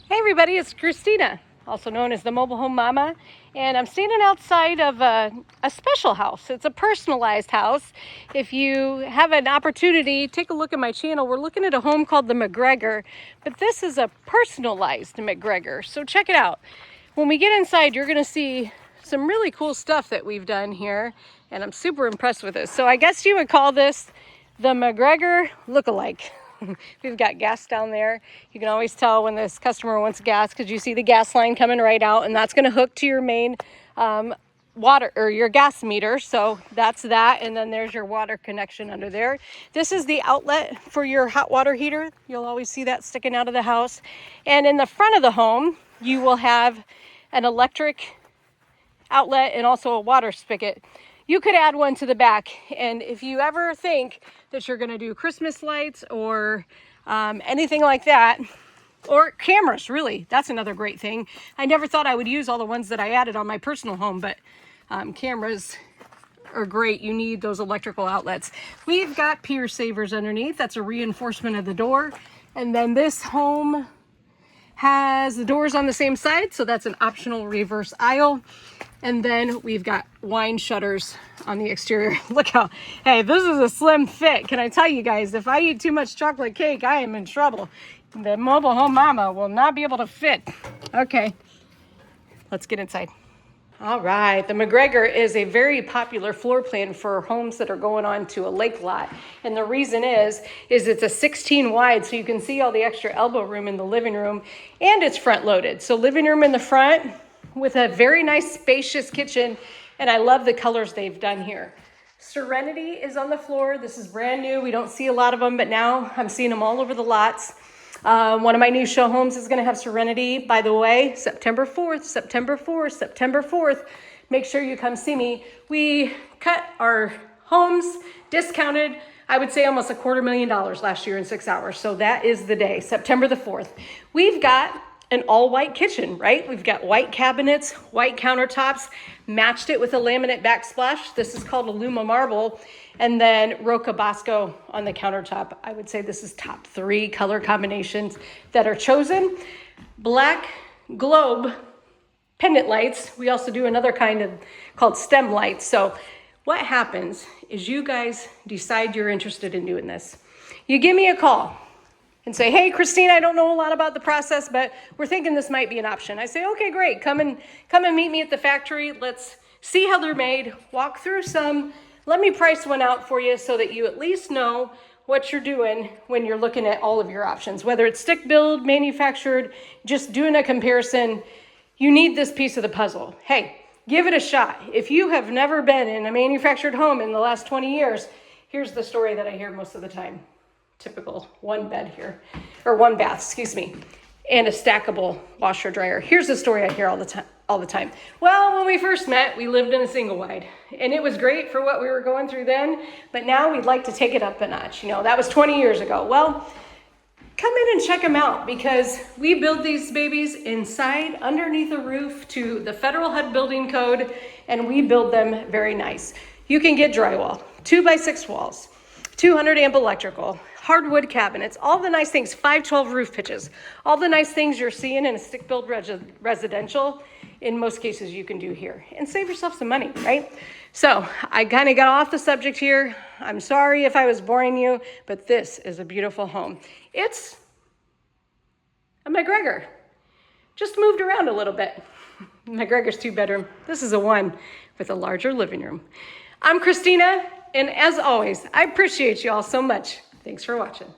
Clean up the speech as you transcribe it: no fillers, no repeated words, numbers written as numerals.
Hey everybody, it's Christina, also known as the Mobile Home Mama, and I'm standing outside of a special house. It's a personalized house. If you have an opportunity, take a look at my channel. We're looking at a home called the Mcgregor, but this is a personalized Mcgregor, so check it out. When we get inside, you're gonna see some really cool stuff that we've done here, and I'm super impressed with this. So I guess you would call this the Mcgregor Look Alike. We've got gas down there. You can always tell when this customer wants gas because you see the gas line coming right out, and that's going to hook to your main water or your gas meter. So that's that, and then there's your water connection under there. This is the outlet for your hot water heater. You'll always see that sticking out of the house. And in the front of the home, you will have an electric outlet and also a water spigot. You could add one to the back, and if you ever think that you're going to do Christmas lights or anything like that, or cameras, really, that's another great thing. I never thought I would use all the ones that I added on my personal home, but cameras are great. You need those electrical outlets. We've got pier savers underneath. That's a reinforcement of the door. And then this home has the doors on the same side, so that's an optional reverse aisle. And then we've got wine shutters on the exterior. Look how, hey, this is a slim fit. Can I tell you guys, if I eat too much chocolate cake, I am in trouble. The Mobile Home Mama will not be able to fit. Okay, let's get inside. All right, the Mcgregor is a very popular floor plan for homes that are going on to a lake lot. And the reason is it's a 16 wide, so you can see all the extra elbow room in the living room, and it's front loaded. So living room in the front with a very nice spacious kitchen, and I love the colors they've done here. Serenity is on the floor. This is brand new. We don't see a lot of them, but now I'm seeing them all over the lots. One of my new show homes is going to have Serenity. By the way, September 4th, September 4th, September 4th. Make sure you come see me. We cut our homes discounted, I would say almost $250,000 last year in 6 hours. So that is the day, September the 4th. We've got an all white kitchen, right? We've got white cabinets, white countertops, matched it with a laminate backsplash. This is called Aluma marble. And then Roca Bosco on the countertop. I would say this is top 3 color combinations that are chosen. Black globe pendant lights. We also do another kind of called stem lights. So what happens is you guys decide you're interested in doing this. You give me a call and say, hey, Christina, I don't know a lot about the process, but we're thinking this might be an option. I say, okay, great. Come and meet me at the factory. Let's see how they're made, walk through some. Let me price one out for you so that you at least know what you're doing when you're looking at all of your options, whether it's stick build, manufactured, just doing a comparison. You need this piece of the puzzle. Hey, give it a shot. If you have never been in a manufactured home in the last 20 years, here's the story that I hear most of the time. Typical one bath, and a stackable washer dryer. Here's the story I hear all the time. Well, when we first met, we lived in a single wide, and it was great for what we were going through then, but now we'd like to take it up a notch. You know, that was 20 years ago. Well, come in and check them out, because we build these babies inside, underneath a roof to the federal HUD building code, and we build them very nice. You can get drywall, 2x6 walls, 200 amp electrical, hardwood cabinets, all the nice things, 512 roof pitches, all the nice things you're seeing in a stick-built residential, in most cases you can do here and save yourself some money, right? So I kind of got off the subject here. I'm sorry if I was boring you, but this is a beautiful home. It's a Mcgregor, just moved around a little bit. Mcgregor's 2-bedroom. This is a 1 with a larger living room. I'm Christina, and as always, I appreciate you all so much. Thanks for watching.